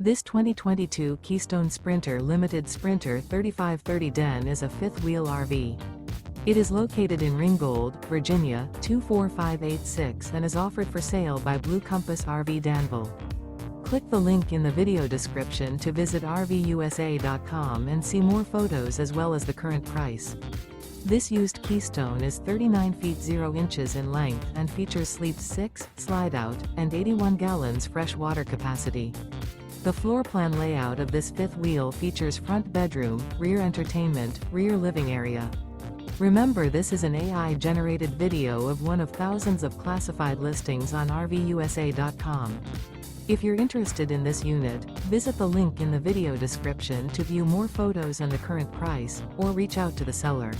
This 2022 Keystone Sprinter Limited Sprinter 3530 Den is a fifth-wheel RV. It is located in Ringgold, Virginia, 24586 and is offered for sale by Blue Compass RV Danville. Click the link in the video description to visit RVUSA.com and see more photos as well as the current price. This used Keystone is 39 feet 0 inches in length and features sleeps 6, slide-out, and 81 gallons fresh water capacity. The floor plan layout of this fifth wheel features front bedroom, rear entertainment, rear living area. Remember, this is an AI-generated video of one of thousands of classified listings on RVUSA.com. If you're interested in this unit, visit the link in the video description to view more photos and the current price, or reach out to the seller.